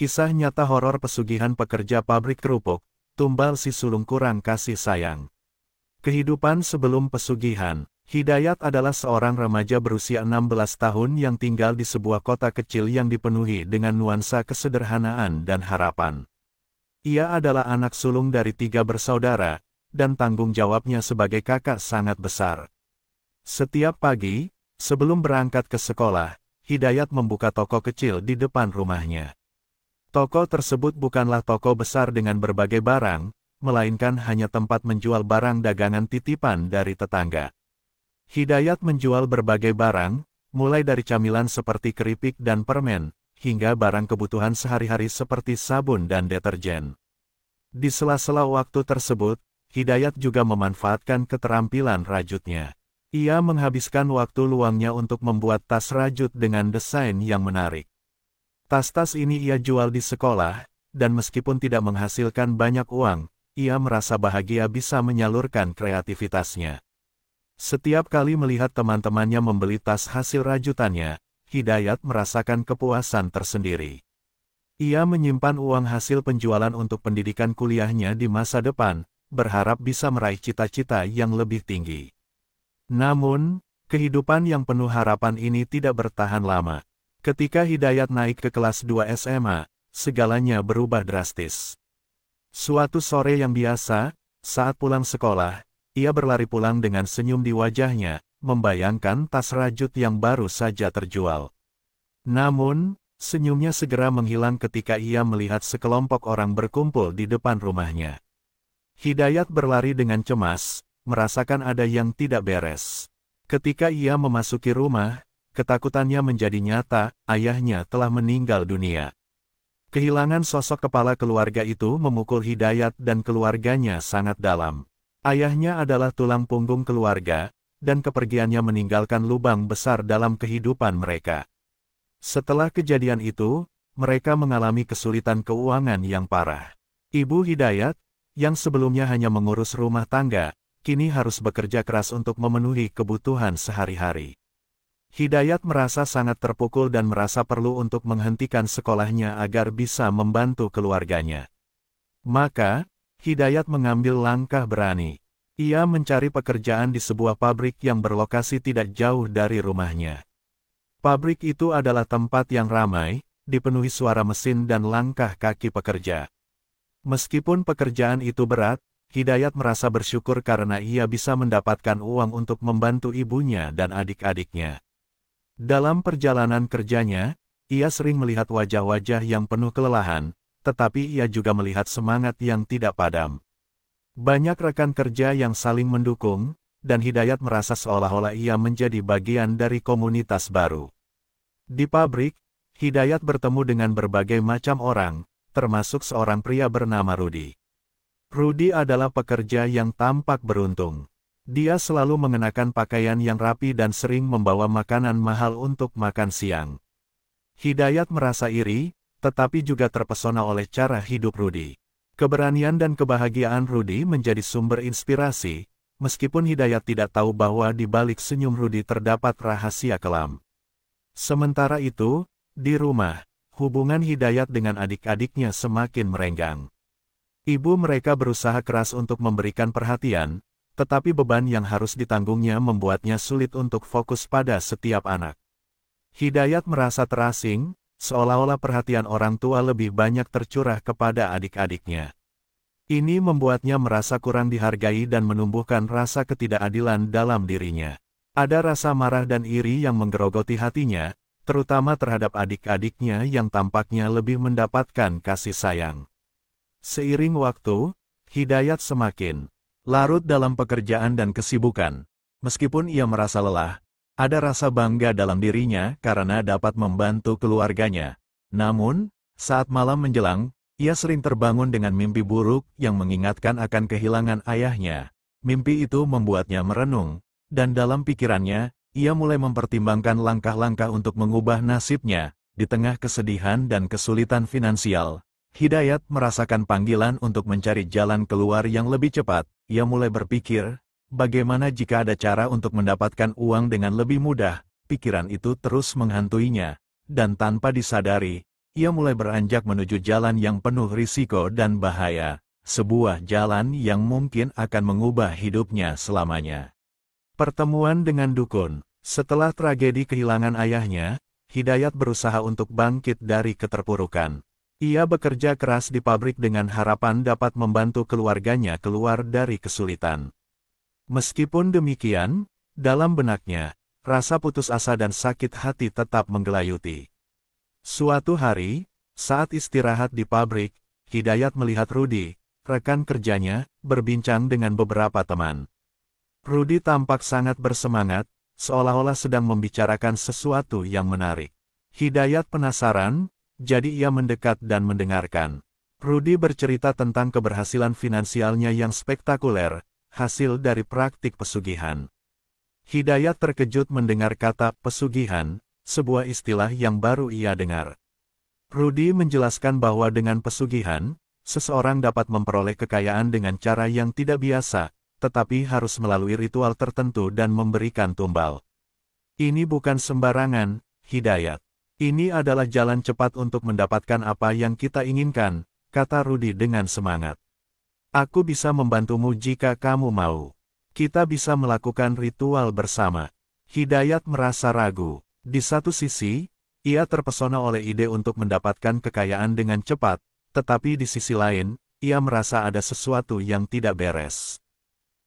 Kisah nyata horor pesugihan pekerja pabrik kerupuk, tumbal si sulung kurang kasih sayang. Kehidupan sebelum pesugihan. Hidayat adalah seorang remaja berusia 16 tahun yang tinggal di sebuah kota kecil yang dipenuhi dengan nuansa kesederhanaan dan harapan. Ia adalah anak sulung dari 3 bersaudara, dan tanggung jawabnya sebagai kakak sangat besar. Setiap pagi, sebelum berangkat ke sekolah, Hidayat membuka toko kecil di depan rumahnya. Toko tersebut bukanlah toko besar dengan berbagai barang, melainkan hanya tempat menjual barang dagangan titipan dari tetangga. Hidayat menjual berbagai barang, mulai dari camilan seperti keripik dan permen, hingga barang kebutuhan sehari-hari seperti sabun dan deterjen. Di sela-sela waktu tersebut, Hidayat juga memanfaatkan keterampilan rajutnya. Ia menghabiskan waktu luangnya untuk membuat tas rajut dengan desain yang menarik. Tas-tas ini ia jual di sekolah, dan meskipun tidak menghasilkan banyak uang, ia merasa bahagia bisa menyalurkan kreativitasnya. Setiap kali melihat teman-temannya membeli tas hasil rajutannya, Hidayat merasakan kepuasan tersendiri. Ia menyimpan uang hasil penjualan untuk pendidikan kuliahnya di masa depan, berharap bisa meraih cita-cita yang lebih tinggi. Namun, kehidupan yang penuh harapan ini tidak bertahan lama. Ketika Hidayat naik ke kelas 2 SMA, segalanya berubah drastis. Suatu sore yang biasa, saat pulang sekolah, ia berlari pulang dengan senyum di wajahnya, membayangkan tas rajut yang baru saja terjual. Namun, senyumnya segera menghilang ketika ia melihat sekelompok orang berkumpul di depan rumahnya. Hidayat berlari dengan cemas, merasakan ada yang tidak beres. Ketika ia memasuki rumah, ketakutannya menjadi nyata, ayahnya telah meninggal dunia. Kehilangan sosok kepala keluarga itu memukul Hidayat dan keluarganya sangat dalam. Ayahnya adalah tulang punggung keluarga, dan kepergiannya meninggalkan lubang besar dalam kehidupan mereka. Setelah kejadian itu, mereka mengalami kesulitan keuangan yang parah. Ibu Hidayat, yang sebelumnya hanya mengurus rumah tangga, kini harus bekerja keras untuk memenuhi kebutuhan sehari-hari. Hidayat merasa sangat terpukul dan merasa perlu untuk menghentikan sekolahnya agar bisa membantu keluarganya. Maka, Hidayat mengambil langkah berani. Ia mencari pekerjaan di sebuah pabrik yang berlokasi tidak jauh dari rumahnya. Pabrik itu adalah tempat yang ramai, dipenuhi suara mesin dan langkah kaki pekerja. Meskipun pekerjaan itu berat, Hidayat merasa bersyukur karena ia bisa mendapatkan uang untuk membantu ibunya dan adik-adiknya. Dalam perjalanan kerjanya, ia sering melihat wajah-wajah yang penuh kelelahan, tetapi ia juga melihat semangat yang tidak padam. Banyak rekan kerja yang saling mendukung, dan Hidayat merasa seolah-olah ia menjadi bagian dari komunitas baru. Di pabrik, Hidayat bertemu dengan berbagai macam orang, termasuk seorang pria bernama Rudi. Rudi adalah pekerja yang tampak beruntung. Dia selalu mengenakan pakaian yang rapi dan sering membawa makanan mahal untuk makan siang. Hidayat merasa iri, tetapi juga terpesona oleh cara hidup Rudi. Keberanian dan kebahagiaan Rudi menjadi sumber inspirasi, meskipun Hidayat tidak tahu bahwa di balik senyum Rudi terdapat rahasia kelam. Sementara itu, di rumah, hubungan Hidayat dengan adik-adiknya semakin merenggang. Ibu mereka berusaha keras untuk memberikan perhatian, tetapi beban yang harus ditanggungnya membuatnya sulit untuk fokus pada setiap anak. Hidayat merasa terasing, seolah-olah perhatian orang tua lebih banyak tercurah kepada adik-adiknya. Ini membuatnya merasa kurang dihargai dan menumbuhkan rasa ketidakadilan dalam dirinya. Ada rasa marah dan iri yang menggerogoti hatinya, terutama terhadap adik-adiknya yang tampaknya lebih mendapatkan kasih sayang. Seiring waktu, Hidayat semakin larut dalam pekerjaan dan kesibukan. Meskipun ia merasa lelah, ada rasa bangga dalam dirinya karena dapat membantu keluarganya. Namun, saat malam menjelang, ia sering terbangun dengan mimpi buruk yang mengingatkan akan kehilangan ayahnya. Mimpi itu membuatnya merenung, dan dalam pikirannya, ia mulai mempertimbangkan langkah-langkah untuk mengubah nasibnya. Di tengah kesedihan dan kesulitan finansial, Hidayat merasakan panggilan untuk mencari jalan keluar yang lebih cepat. Ia mulai berpikir, bagaimana jika ada cara untuk mendapatkan uang dengan lebih mudah? Pikiran itu terus menghantuinya, dan tanpa disadari, Ia mulai beranjak menuju jalan yang penuh risiko dan bahaya, sebuah jalan yang mungkin akan mengubah hidupnya selamanya. Pertemuan dengan dukun. Setelah tragedi kehilangan ayahnya, Hidayat berusaha untuk bangkit dari keterpurukan. Ia bekerja keras di pabrik dengan harapan dapat membantu keluarganya keluar dari kesulitan. Meskipun demikian, dalam benaknya, rasa putus asa dan sakit hati tetap menggelayuti. Suatu hari, saat istirahat di pabrik, Hidayat melihat Rudy, rekan kerjanya, berbincang dengan beberapa teman. Rudy tampak sangat bersemangat, seolah-olah sedang membicarakan sesuatu yang menarik. Hidayat penasaran, jadi ia mendekat dan mendengarkan. Rudy bercerita tentang keberhasilan finansialnya yang spektakuler, hasil dari praktik pesugihan. Hidayat terkejut mendengar kata pesugihan, sebuah istilah yang baru ia dengar. Rudy menjelaskan bahwa dengan pesugihan, seseorang dapat memperoleh kekayaan dengan cara yang tidak biasa, tetapi harus melalui ritual tertentu dan memberikan tumbal. Ini bukan sembarangan, Hidayat. Ini adalah jalan cepat untuk mendapatkan apa yang kita inginkan, kata Rudy dengan semangat. Aku bisa membantumu jika kamu mau. Kita bisa melakukan ritual bersama. Hidayat merasa ragu. Di satu sisi, ia terpesona oleh ide untuk mendapatkan kekayaan dengan cepat, tetapi di sisi lain, ia merasa ada sesuatu yang tidak beres.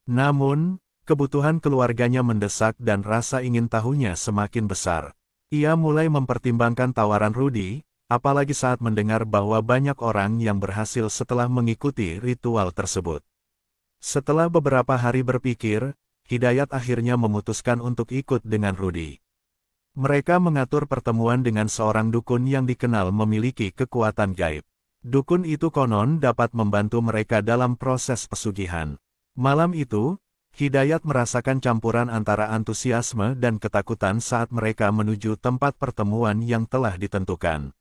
Namun, kebutuhan keluarganya mendesak dan rasa ingin tahunya semakin besar. Ia mulai mempertimbangkan tawaran Rudy, apalagi saat mendengar bahwa banyak orang yang berhasil setelah mengikuti ritual tersebut. Setelah beberapa hari berpikir, Hidayat akhirnya memutuskan untuk ikut dengan Rudy. Mereka mengatur pertemuan dengan seorang dukun yang dikenal memiliki kekuatan gaib. Dukun itu konon dapat membantu mereka dalam proses pesugihan. Malam itu, Hidayat merasakan campuran antara antusiasme dan ketakutan saat mereka menuju tempat pertemuan yang telah ditentukan.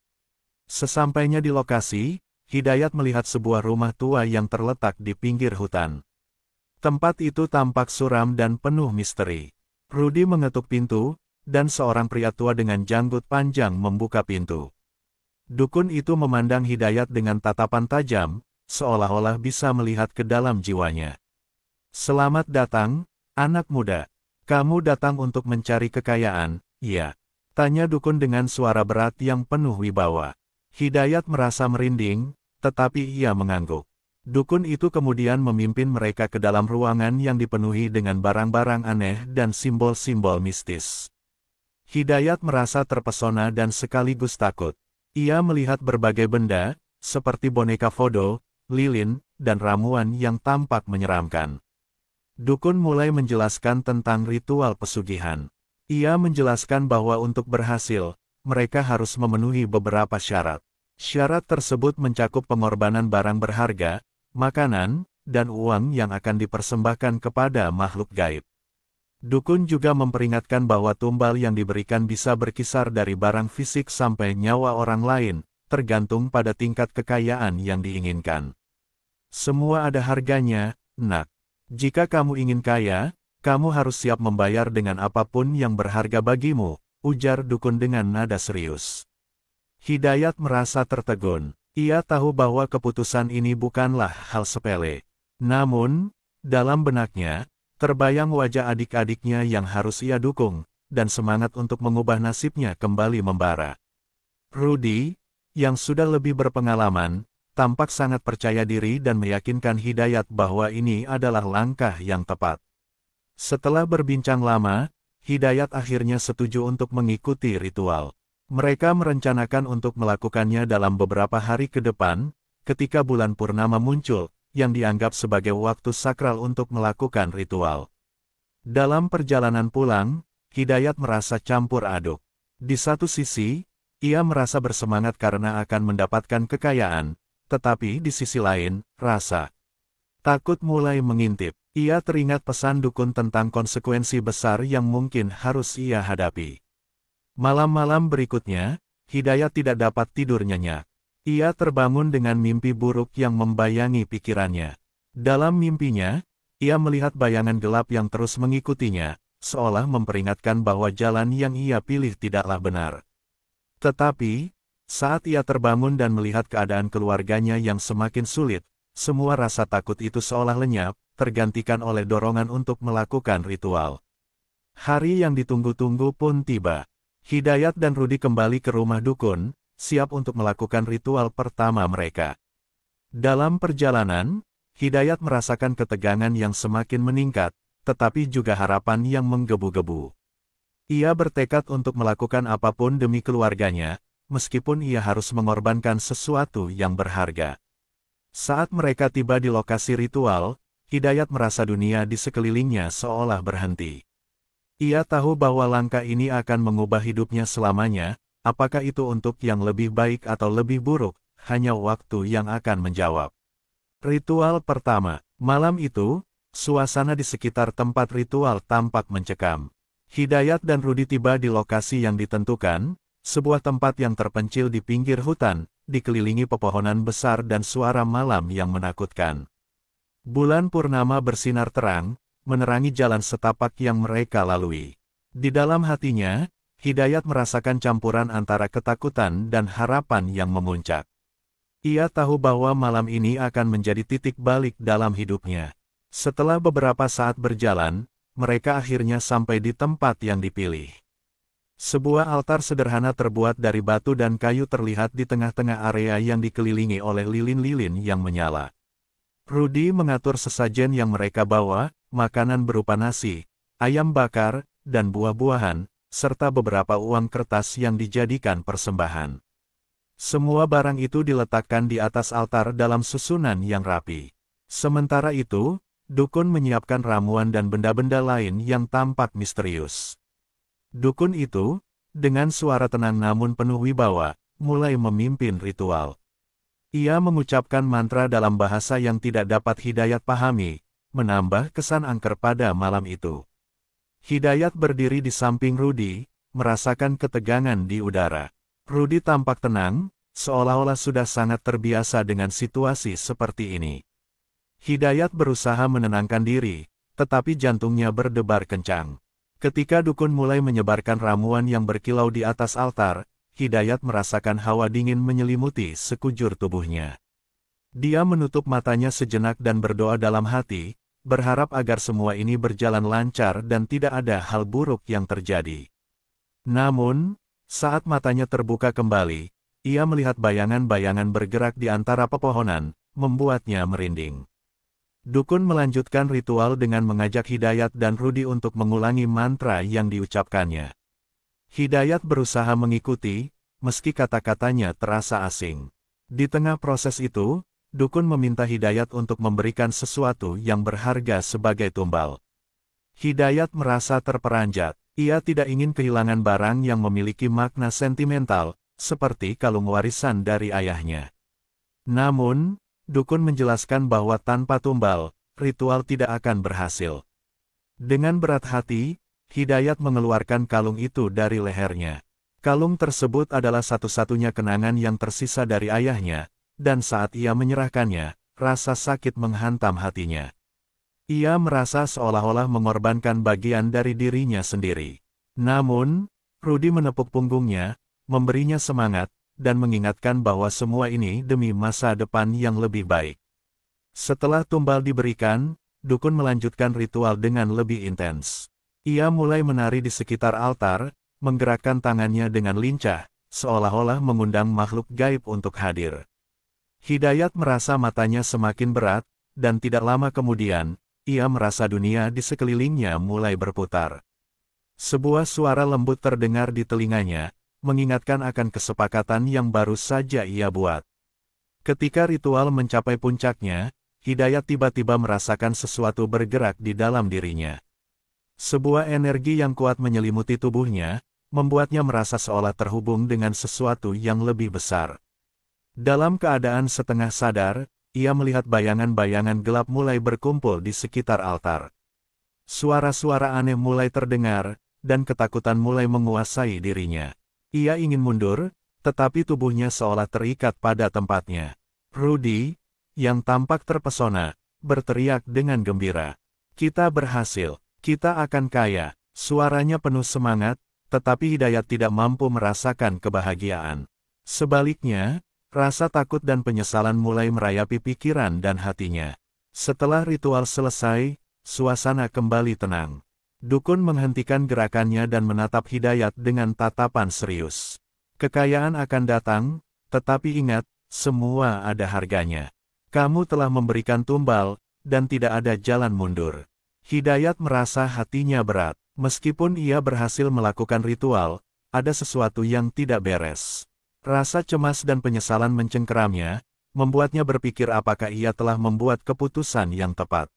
Sesampainya di lokasi, Hidayat melihat sebuah rumah tua yang terletak di pinggir hutan. Tempat itu tampak suram dan penuh misteri. Rudy mengetuk pintu, dan seorang pria tua dengan janggut panjang membuka pintu. Dukun itu memandang Hidayat dengan tatapan tajam, seolah-olah bisa melihat ke dalam jiwanya. Selamat datang, anak muda. Kamu datang untuk mencari kekayaan, iya? Tanya dukun dengan suara berat yang penuh wibawa. Hidayat merasa merinding, tetapi ia mengangguk. Dukun itu kemudian memimpin mereka ke dalam ruangan yang dipenuhi dengan barang-barang aneh dan simbol-simbol mistis. Hidayat merasa terpesona dan sekaligus takut. Ia melihat berbagai benda, seperti boneka voodoo, lilin, dan ramuan yang tampak menyeramkan. Dukun mulai menjelaskan tentang ritual pesugihan. Ia menjelaskan bahwa untuk berhasil, mereka harus memenuhi beberapa syarat. Syarat tersebut mencakup pengorbanan barang berharga, makanan, dan uang yang akan dipersembahkan kepada makhluk gaib. Dukun juga memperingatkan bahwa tumbal yang diberikan bisa berkisar dari barang fisik sampai nyawa orang lain, tergantung pada tingkat kekayaan yang diinginkan. Semua ada harganya, nak. Jika kamu ingin kaya, kamu harus siap membayar dengan apapun yang berharga bagimu, ujar dukun dengan nada serius. Hidayat merasa tertegun. Ia tahu bahwa keputusan ini bukanlah hal sepele. Namun, dalam benaknya, terbayang wajah adik-adiknya yang harus ia dukung, dan semangat untuk mengubah nasibnya kembali membara. Rudy, yang sudah lebih berpengalaman, tampak sangat percaya diri dan meyakinkan Hidayat bahwa ini adalah langkah yang tepat. Setelah berbincang lama, Hidayat akhirnya setuju untuk mengikuti ritual. Mereka merencanakan untuk melakukannya dalam beberapa hari ke depan, ketika bulan purnama muncul, yang dianggap sebagai waktu sakral untuk melakukan ritual. Dalam perjalanan pulang, Hidayat merasa campur aduk. Di satu sisi, ia merasa bersemangat karena akan mendapatkan kekayaan, tetapi di sisi lain, rasa takut mulai mengintip. Ia teringat pesan dukun tentang konsekuensi besar yang mungkin harus ia hadapi. Malam-malam berikutnya, Hidayat tidak dapat tidur nyenyak. Ia terbangun dengan mimpi buruk yang membayangi pikirannya. Dalam mimpinya, ia melihat bayangan gelap yang terus mengikutinya, seolah memperingatkan bahwa jalan yang ia pilih tidaklah benar. Tetapi, Saat ia terbangun dan melihat keadaan keluarganya yang semakin sulit, semua rasa takut itu seolah lenyap, tergantikan oleh dorongan untuk melakukan ritual. Hari yang ditunggu-tunggu pun tiba. Hidayat dan Rudi kembali ke rumah dukun, siap untuk melakukan ritual pertama mereka. Dalam perjalanan, Hidayat merasakan ketegangan yang semakin meningkat, tetapi juga harapan yang menggebu-gebu. Ia bertekad untuk melakukan apapun demi keluarganya, meskipun ia harus mengorbankan sesuatu yang berharga. Saat mereka tiba di lokasi ritual, Hidayat merasa dunia di sekelilingnya seolah berhenti. Ia tahu bahwa langkah ini akan mengubah hidupnya selamanya, apakah itu untuk yang lebih baik atau lebih buruk, hanya waktu yang akan menjawab. Ritual pertama. Malam itu, suasana di sekitar tempat ritual tampak mencekam. Hidayat dan Rudi tiba di lokasi yang ditentukan, sebuah tempat yang terpencil di pinggir hutan, dikelilingi pepohonan besar dan suara malam yang menakutkan. Bulan purnama bersinar terang, menerangi jalan setapak yang mereka lalui. Di dalam hatinya, Hidayat merasakan campuran antara ketakutan dan harapan yang memuncak. Ia tahu bahwa malam ini akan menjadi titik balik dalam hidupnya. Setelah beberapa saat berjalan, mereka akhirnya sampai di tempat yang dipilih. Sebuah altar sederhana terbuat dari batu dan kayu terlihat di tengah-tengah area yang dikelilingi oleh lilin-lilin yang menyala. Rudi mengatur sesajen yang mereka bawa, makanan berupa nasi, ayam bakar, dan buah-buahan, serta beberapa uang kertas yang dijadikan persembahan. Semua barang itu diletakkan di atas altar dalam susunan yang rapi. Sementara itu, dukun menyiapkan ramuan dan benda-benda lain yang tampak misterius. Dukun itu, dengan suara tenang namun penuh wibawa, mulai memimpin ritual. Ia mengucapkan mantra dalam bahasa yang tidak dapat Hidayat pahami, menambah kesan angker pada malam itu. Hidayat berdiri di samping Rudi, merasakan ketegangan di udara. Rudi tampak tenang, seolah-olah sudah sangat terbiasa dengan situasi seperti ini. Hidayat berusaha menenangkan diri, tetapi jantungnya berdebar kencang. Ketika dukun mulai menyebarkan ramuan yang berkilau di atas altar, Hidayat merasakan hawa dingin menyelimuti sekujur tubuhnya. Dia menutup matanya sejenak dan berdoa dalam hati, berharap agar semua ini berjalan lancar dan tidak ada hal buruk yang terjadi. Namun, saat matanya terbuka kembali, ia melihat bayangan-bayangan bergerak di antara pepohonan, membuatnya merinding. Dukun melanjutkan ritual dengan mengajak Hidayat dan Rudi untuk mengulangi mantra yang diucapkannya. Hidayat berusaha mengikuti, meski kata-katanya terasa asing. Di tengah proses itu, dukun meminta Hidayat untuk memberikan sesuatu yang berharga sebagai tumbal. Hidayat merasa terperanjat. Ia tidak ingin kehilangan barang yang memiliki makna sentimental, seperti kalung warisan dari ayahnya. Namun, dukun menjelaskan bahwa tanpa tumbal, ritual tidak akan berhasil. Dengan berat hati, Hidayat mengeluarkan kalung itu dari lehernya. Kalung tersebut adalah satu-satunya kenangan yang tersisa dari ayahnya, dan saat ia menyerahkannya, rasa sakit menghantam hatinya. Ia merasa seolah-olah mengorbankan bagian dari dirinya sendiri. Namun, Rudi menepuk punggungnya, memberinya semangat, dan mengingatkan bahwa semua ini demi masa depan yang lebih baik. Setelah tumbal diberikan, dukun melanjutkan ritual dengan lebih intens. Ia mulai menari di sekitar altar, menggerakkan tangannya dengan lincah, seolah-olah mengundang makhluk gaib untuk hadir. Hidayat merasa matanya semakin berat, dan tidak lama kemudian, ia merasa dunia di sekelilingnya mulai berputar. Sebuah suara lembut terdengar di telinganya, mengingatkan akan kesepakatan yang baru saja ia buat. Ketika ritual mencapai puncaknya, Hidayat tiba-tiba merasakan sesuatu bergerak di dalam dirinya. Sebuah energi yang kuat menyelimuti tubuhnya, membuatnya merasa seolah terhubung dengan sesuatu yang lebih besar. Dalam keadaan setengah sadar, ia melihat bayangan-bayangan gelap mulai berkumpul di sekitar altar. Suara-suara aneh mulai terdengar, dan ketakutan mulai menguasai dirinya. Ia ingin mundur, tetapi tubuhnya seolah terikat pada tempatnya. Rudi, yang tampak terpesona, berteriak dengan gembira. "Kita berhasil! Kita akan kaya." Suaranya penuh semangat, tetapi Hidayat tidak mampu merasakan kebahagiaan. Sebaliknya, rasa takut dan penyesalan mulai merayapi pikiran dan hatinya. Setelah ritual selesai, suasana kembali tenang. Dukun menghentikan gerakannya dan menatap Hidayat dengan tatapan serius. Kekayaan akan datang, tetapi ingat, semua ada harganya. Kamu telah memberikan tumbal, dan tidak ada jalan mundur. Hidayat merasa hatinya berat. Meskipun ia berhasil melakukan ritual, ada sesuatu yang tidak beres. Rasa cemas dan penyesalan mencengkeramnya, membuatnya berpikir apakah ia telah membuat keputusan yang tepat.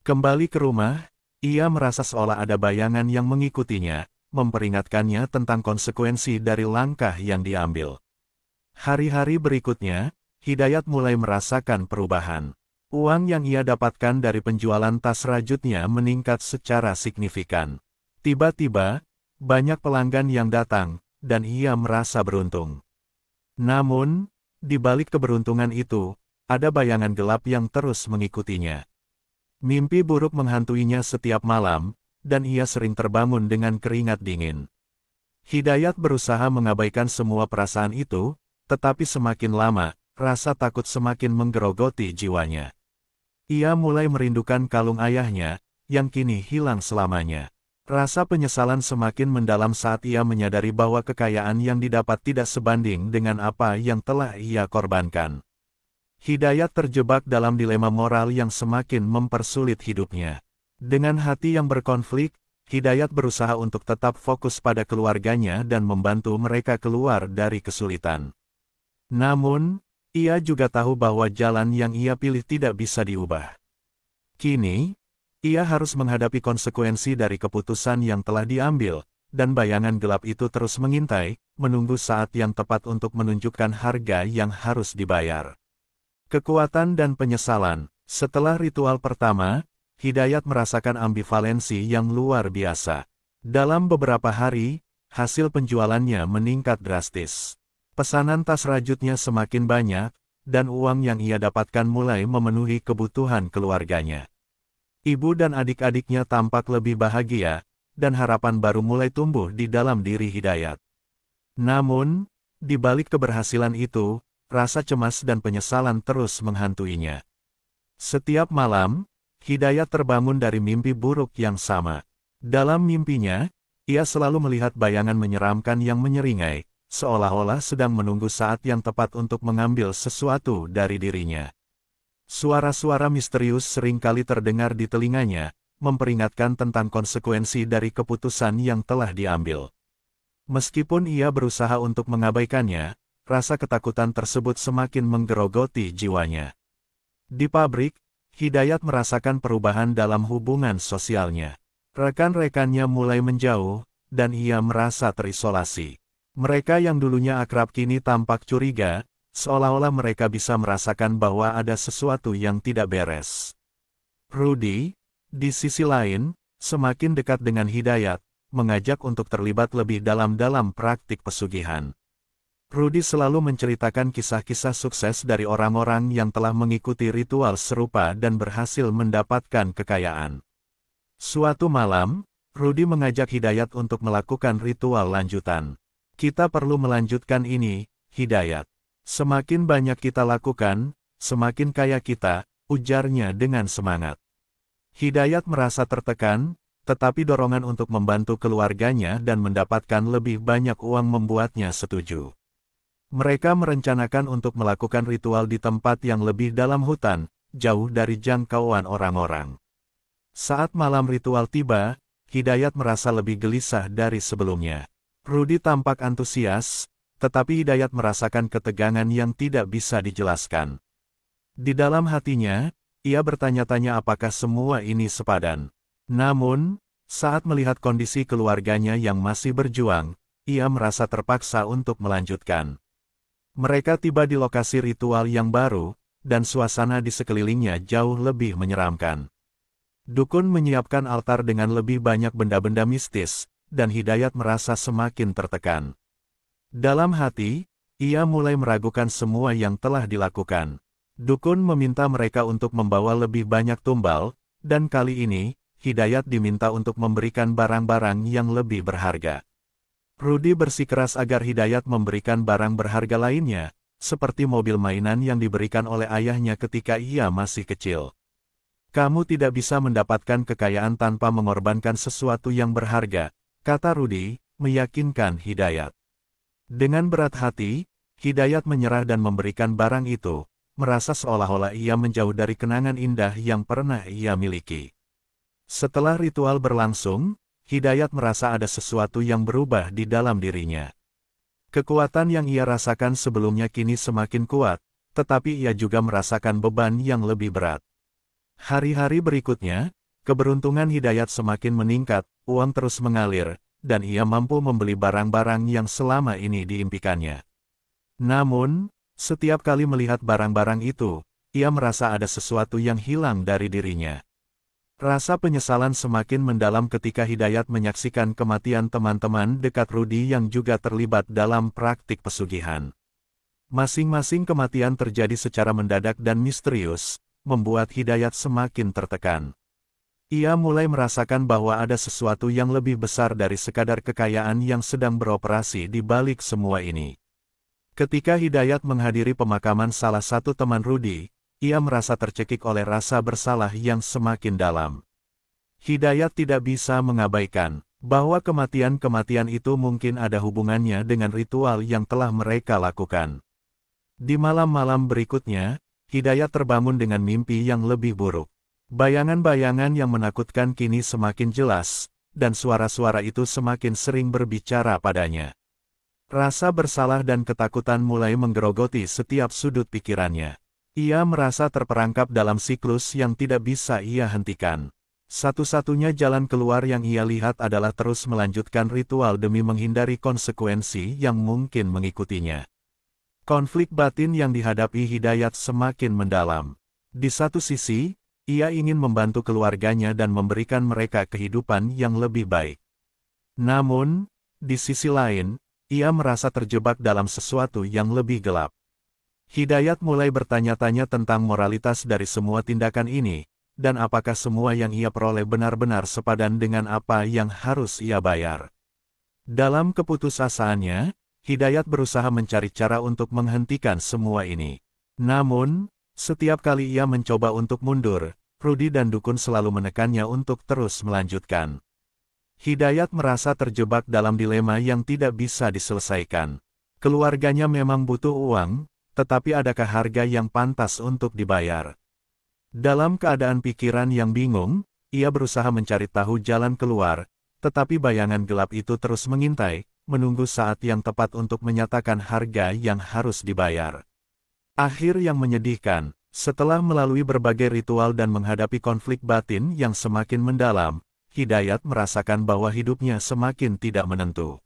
Kembali ke rumah, ia merasa seolah ada bayangan yang mengikutinya, memperingatkannya tentang konsekuensi dari langkah yang diambil. Hari-hari berikutnya, Hidayat mulai merasakan perubahan. Uang yang ia dapatkan dari penjualan tas rajutnya meningkat secara signifikan. Tiba-tiba, banyak pelanggan yang datang, dan ia merasa beruntung. Namun, di balik keberuntungan itu, ada bayangan gelap yang terus mengikutinya. Mimpi buruk menghantuinya setiap malam, dan ia sering terbangun dengan keringat dingin. Hidayat berusaha mengabaikan semua perasaan itu, tetapi semakin lama, rasa takut semakin menggerogoti jiwanya. Ia mulai merindukan kalung ayahnya, yang kini hilang selamanya. Rasa penyesalan semakin mendalam saat ia menyadari bahwa kekayaan yang didapat tidak sebanding dengan apa yang telah ia korbankan. Hidayat terjebak dalam dilema moral yang semakin mempersulit hidupnya. Dengan hati yang berkonflik, Hidayat berusaha untuk tetap fokus pada keluarganya dan membantu mereka keluar dari kesulitan. Namun, ia juga tahu bahwa jalan yang ia pilih tidak bisa diubah. Kini, ia harus menghadapi konsekuensi dari keputusan yang telah diambil, dan bayangan gelap itu terus mengintai, menunggu saat yang tepat untuk menunjukkan harga yang harus dibayar. Kekuatan dan penyesalan. Setelah ritual pertama, Hidayat merasakan ambivalensi yang luar biasa. Dalam beberapa hari, hasil penjualannya meningkat drastis. Pesanan tas rajutnya semakin banyak, dan uang yang ia dapatkan mulai memenuhi kebutuhan keluarganya. Ibu dan adik-adiknya tampak lebih bahagia, dan harapan baru mulai tumbuh di dalam diri Hidayat. Namun, di balik keberhasilan itu, rasa cemas dan penyesalan terus menghantuinya. Setiap malam, Hidayat terbangun dari mimpi buruk yang sama. Dalam mimpinya, ia selalu melihat bayangan menyeramkan yang menyeringai, seolah-olah sedang menunggu saat yang tepat untuk mengambil sesuatu dari dirinya. Suara-suara misterius seringkali terdengar di telinganya, memperingatkan tentang konsekuensi dari keputusan yang telah diambil. Meskipun ia berusaha untuk mengabaikannya, rasa ketakutan tersebut semakin menggerogoti jiwanya. Di pabrik, Hidayat merasakan perubahan dalam hubungan sosialnya. Rekan-rekannya mulai menjauh, dan ia merasa terisolasi. Mereka yang dulunya akrab kini tampak curiga, seolah-olah mereka bisa merasakan bahwa ada sesuatu yang tidak beres. Rudy, di sisi lain, semakin dekat dengan Hidayat, mengajak untuk terlibat lebih dalam praktik pesugihan. Rudy selalu menceritakan kisah-kisah sukses dari orang-orang yang telah mengikuti ritual serupa dan berhasil mendapatkan kekayaan. Suatu malam, Rudy mengajak Hidayat untuk melakukan ritual lanjutan. Kita perlu melanjutkan ini, Hidayat. Semakin banyak kita lakukan, semakin kaya kita, ujarnya dengan semangat. Hidayat merasa tertekan, tetapi dorongan untuk membantu keluarganya dan mendapatkan lebih banyak uang membuatnya setuju. Mereka merencanakan untuk melakukan ritual di tempat yang lebih dalam hutan, jauh dari jangkauan orang-orang. Saat malam ritual tiba, Hidayat merasa lebih gelisah dari sebelumnya. Rudy tampak antusias, tetapi Hidayat merasakan ketegangan yang tidak bisa dijelaskan. Di dalam hatinya, ia bertanya-tanya apakah semua ini sepadan. Namun, saat melihat kondisi keluarganya yang masih berjuang, ia merasa terpaksa untuk melanjutkan. Mereka tiba di lokasi ritual yang baru, dan suasana di sekelilingnya jauh lebih menyeramkan. Dukun menyiapkan altar dengan lebih banyak benda-benda mistis, dan Hidayat merasa semakin tertekan. Dalam hati, ia mulai meragukan semua yang telah dilakukan. Dukun meminta mereka untuk membawa lebih banyak tumbal, dan kali ini, Hidayat diminta untuk memberikan barang-barang yang lebih berharga. Rudy bersikeras agar Hidayat memberikan barang berharga lainnya, seperti mobil mainan yang diberikan oleh ayahnya ketika ia masih kecil. Kamu tidak bisa mendapatkan kekayaan tanpa mengorbankan sesuatu yang berharga, kata Rudy, meyakinkan Hidayat. Dengan berat hati, Hidayat menyerah dan memberikan barang itu, merasa seolah-olah ia menjauh dari kenangan indah yang pernah ia miliki. Setelah ritual berlangsung, Hidayat merasa ada sesuatu yang berubah di dalam dirinya. Kekuatan yang ia rasakan sebelumnya kini semakin kuat, tetapi ia juga merasakan beban yang lebih berat. Hari-hari berikutnya, keberuntungan Hidayat semakin meningkat, uang terus mengalir, dan ia mampu membeli barang-barang yang selama ini diimpikannya. Namun, setiap kali melihat barang-barang itu, ia merasa ada sesuatu yang hilang dari dirinya. Rasa penyesalan semakin mendalam ketika Hidayat menyaksikan kematian teman-teman dekat Rudy yang juga terlibat dalam praktik pesugihan. Masing-masing kematian terjadi secara mendadak dan misterius, membuat Hidayat semakin tertekan. Ia mulai merasakan bahwa ada sesuatu yang lebih besar dari sekadar kekayaan yang sedang beroperasi di balik semua ini. Ketika Hidayat menghadiri pemakaman salah satu teman Rudy, ia merasa tercekik oleh rasa bersalah yang semakin dalam. Hidayat tidak bisa mengabaikan bahwa kematian-kematian itu mungkin ada hubungannya dengan ritual yang telah mereka lakukan. Di malam-malam berikutnya, Hidayat terbangun dengan mimpi yang lebih buruk. Bayangan-bayangan yang menakutkan kini semakin jelas, dan suara-suara itu semakin sering berbicara padanya. Rasa bersalah dan ketakutan mulai menggerogoti setiap sudut pikirannya. Ia merasa terperangkap dalam siklus yang tidak bisa ia hentikan. Satu-satunya jalan keluar yang ia lihat adalah terus melanjutkan ritual demi menghindari konsekuensi yang mungkin mengikutinya. Konflik batin yang dihadapi Hidayat semakin mendalam. Di satu sisi, ia ingin membantu keluarganya dan memberikan mereka kehidupan yang lebih baik. Namun, di sisi lain, ia merasa terjebak dalam sesuatu yang lebih gelap. Hidayat mulai bertanya-tanya tentang moralitas dari semua tindakan ini, dan apakah semua yang ia peroleh benar-benar sepadan dengan apa yang harus ia bayar. Dalam keputusasaannya, Hidayat berusaha mencari cara untuk menghentikan semua ini. Namun, setiap kali ia mencoba untuk mundur, Rudy dan Dukun selalu menekannya untuk terus melanjutkan. Hidayat merasa terjebak dalam dilema yang tidak bisa diselesaikan. Keluarganya memang butuh uang, tetapi adakah harga yang pantas untuk dibayar? Dalam keadaan pikiran yang bingung, ia berusaha mencari tahu jalan keluar, tetapi bayangan gelap itu terus mengintai, menunggu saat yang tepat untuk menyatakan harga yang harus dibayar. Akhir yang menyedihkan, setelah melalui berbagai ritual dan menghadapi konflik batin yang semakin mendalam, Hidayat merasakan bahwa hidupnya semakin tidak menentu.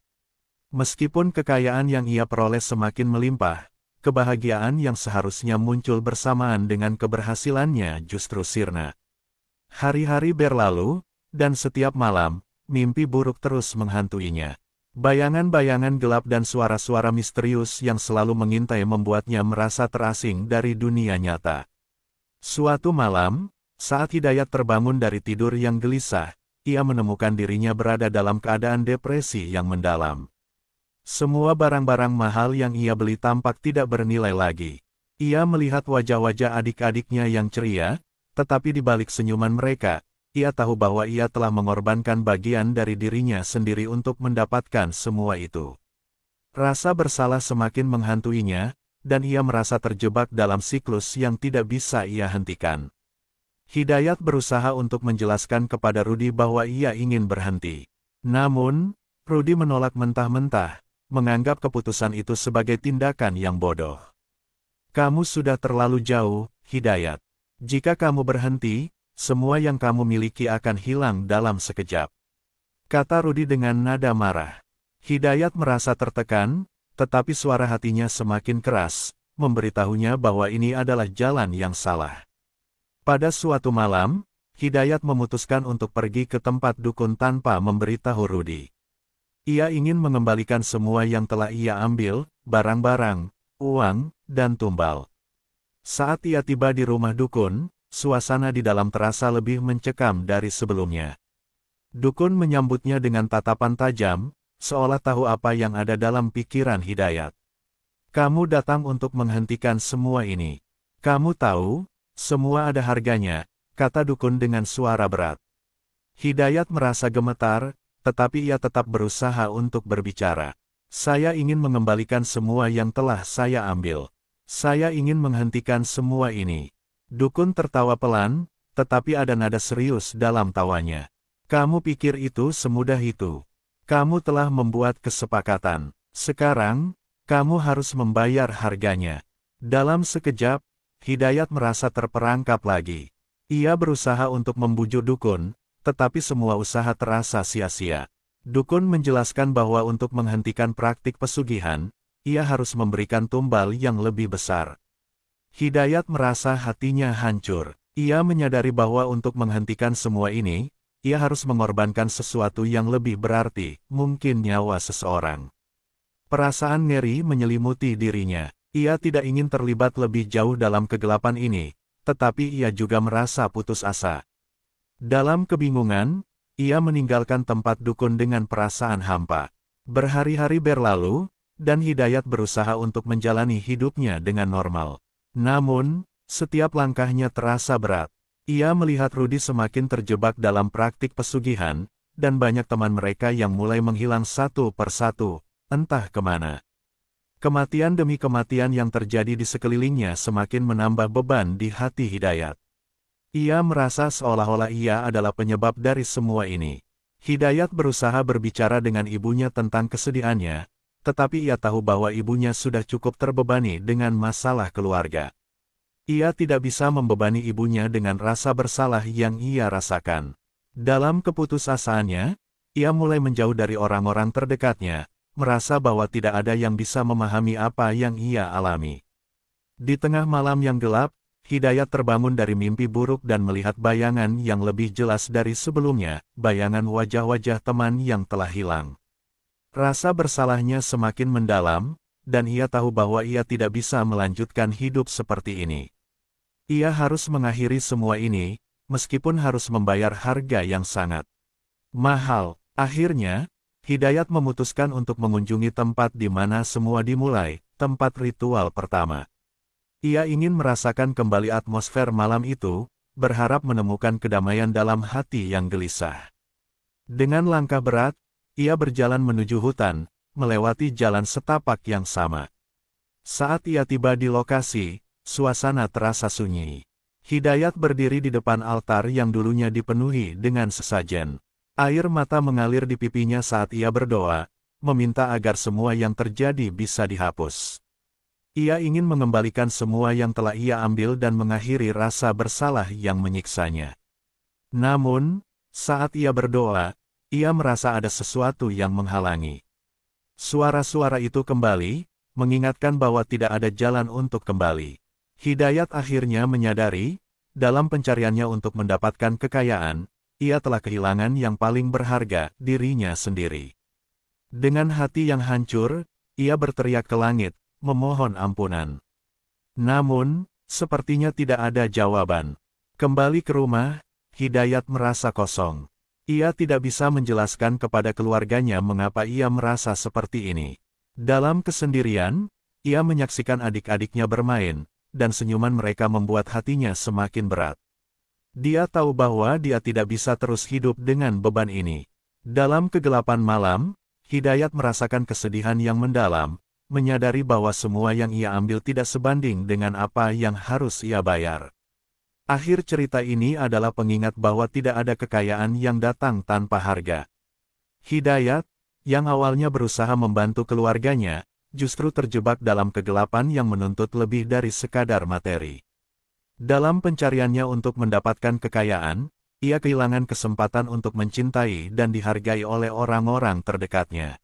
Meskipun kekayaan yang ia peroleh semakin melimpah, kebahagiaan yang seharusnya muncul bersamaan dengan keberhasilannya justru sirna. Hari-hari berlalu, dan setiap malam, mimpi buruk terus menghantuinya. Bayangan-bayangan gelap dan suara-suara misterius yang selalu mengintai membuatnya merasa terasing dari dunia nyata. Suatu malam, saat Hidayat terbangun dari tidur yang gelisah, ia menemukan dirinya berada dalam keadaan depresi yang mendalam. Semua barang-barang mahal yang ia beli tampak tidak bernilai lagi. Ia melihat wajah-wajah adik-adiknya yang ceria, tetapi di balik senyuman mereka, ia tahu bahwa ia telah mengorbankan bagian dari dirinya sendiri untuk mendapatkan semua itu. Rasa bersalah semakin menghantuinya, dan ia merasa terjebak dalam siklus yang tidak bisa ia hentikan. Hidayat berusaha untuk menjelaskan kepada Rudy bahwa ia ingin berhenti. Namun, Rudy menolak mentah-mentah, menganggap keputusan itu sebagai tindakan yang bodoh. Kamu sudah terlalu jauh, Hidayat. Jika kamu berhenti, semua yang kamu miliki akan hilang dalam sekejap. Kata Rudy dengan nada marah. Hidayat merasa tertekan, tetapi suara hatinya semakin keras, memberitahunya bahwa ini adalah jalan yang salah. Pada suatu malam, Hidayat memutuskan untuk pergi ke tempat dukun tanpa memberitahu Rudy. Ia ingin mengembalikan semua yang telah ia ambil, barang-barang, uang, dan tumbal. Saat ia tiba di rumah dukun, suasana di dalam terasa lebih mencekam dari sebelumnya. Dukun menyambutnya dengan tatapan tajam, seolah tahu apa yang ada dalam pikiran Hidayat. Kamu datang untuk menghentikan semua ini. Kamu tahu, semua ada harganya, kata dukun dengan suara berat. Hidayat merasa gemetar, tetapi ia tetap berusaha untuk berbicara. Saya ingin mengembalikan semua yang telah saya ambil. Saya ingin menghentikan semua ini. Dukun tertawa pelan, tetapi ada nada serius dalam tawanya. Kamu pikir itu semudah itu? Kamu telah membuat kesepakatan. Sekarang, kamu harus membayar harganya. Dalam sekejap, Hidayat merasa terperangkap lagi. Ia berusaha untuk membujuk dukun, tetapi semua usaha terasa sia-sia. Dukun menjelaskan bahwa untuk menghentikan praktik pesugihan, ia harus memberikan tumbal yang lebih besar. Hidayat merasa hatinya hancur. Ia menyadari bahwa untuk menghentikan semua ini, ia harus mengorbankan sesuatu yang lebih berarti, mungkin nyawa seseorang. Perasaan ngeri menyelimuti dirinya. Ia tidak ingin terlibat lebih jauh dalam kegelapan ini, tetapi ia juga merasa putus asa. Dalam kebingungan, ia meninggalkan tempat dukun dengan perasaan hampa. Berhari-hari berlalu, dan Hidayat berusaha untuk menjalani hidupnya dengan normal. Namun, setiap langkahnya terasa berat. Ia melihat Rudi semakin terjebak dalam praktik pesugihan, dan banyak teman mereka yang mulai menghilang satu persatu, entah kemana. Kematian demi kematian yang terjadi di sekelilingnya semakin menambah beban di hati Hidayat. Ia merasa seolah-olah ia adalah penyebab dari semua ini. Hidayat berusaha berbicara dengan ibunya tentang kesedihannya, tetapi ia tahu bahwa ibunya sudah cukup terbebani dengan masalah keluarga. Ia tidak bisa membebani ibunya dengan rasa bersalah yang ia rasakan. Dalam keputusasaannya, ia mulai menjauh dari orang-orang terdekatnya, merasa bahwa tidak ada yang bisa memahami apa yang ia alami. Di tengah malam yang gelap, Hidayat terbangun dari mimpi buruk dan melihat bayangan yang lebih jelas dari sebelumnya, bayangan wajah-wajah teman yang telah hilang. Rasa bersalahnya semakin mendalam, dan ia tahu bahwa ia tidak bisa melanjutkan hidup seperti ini. Ia harus mengakhiri semua ini, meskipun harus membayar harga yang sangat mahal. Akhirnya, Hidayat memutuskan untuk mengunjungi tempat di mana semua dimulai, tempat ritual pertama. Ia ingin merasakan kembali atmosfer malam itu, berharap menemukan kedamaian dalam hati yang gelisah. Dengan langkah berat, ia berjalan menuju hutan, melewati jalan setapak yang sama. Saat ia tiba di lokasi, suasana terasa sunyi. Hidayat berdiri di depan altar yang dulunya dipenuhi dengan sesajen. Air mata mengalir di pipinya saat ia berdoa, meminta agar semua yang terjadi bisa dihapus. Ia ingin mengembalikan semua yang telah ia ambil dan mengakhiri rasa bersalah yang menyiksanya. Namun, saat ia berdoa, ia merasa ada sesuatu yang menghalangi. Suara-suara itu kembali, mengingatkan bahwa tidak ada jalan untuk kembali. Hidayat akhirnya menyadari, dalam pencariannya untuk mendapatkan kekayaan, ia telah kehilangan yang paling berharga, dirinya sendiri. Dengan hati yang hancur, ia berteriak ke langit, memohon ampunan. Namun, sepertinya tidak ada jawaban. Kembali ke rumah, Hidayat merasa kosong. Ia tidak bisa menjelaskan kepada keluarganya mengapa ia merasa seperti ini. Dalam kesendirian, ia menyaksikan adik-adiknya bermain, dan senyuman mereka membuat hatinya semakin berat. Dia tahu bahwa dia tidak bisa terus hidup dengan beban ini. Dalam kegelapan malam, Hidayat merasakan kesedihan yang mendalam, menyadari bahwa semua yang ia ambil tidak sebanding dengan apa yang harus ia bayar. Akhir cerita ini adalah pengingat bahwa tidak ada kekayaan yang datang tanpa harga. Hidayat, yang awalnya berusaha membantu keluarganya, justru terjebak dalam kegelapan yang menuntut lebih dari sekadar materi. Dalam pencariannya untuk mendapatkan kekayaan, ia kehilangan kesempatan untuk mencintai dan dihargai oleh orang-orang terdekatnya.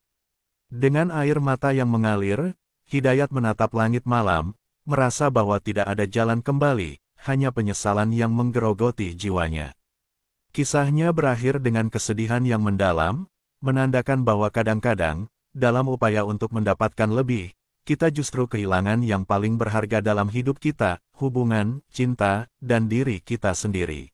Dengan air mata yang mengalir, Hidayat menatap langit malam, merasa bahwa tidak ada jalan kembali, hanya penyesalan yang menggerogoti jiwanya. Kisahnya berakhir dengan kesedihan yang mendalam, menandakan bahwa kadang-kadang, dalam upaya untuk mendapatkan lebih, kita justru kehilangan yang paling berharga dalam hidup kita, hubungan, cinta, dan diri kita sendiri.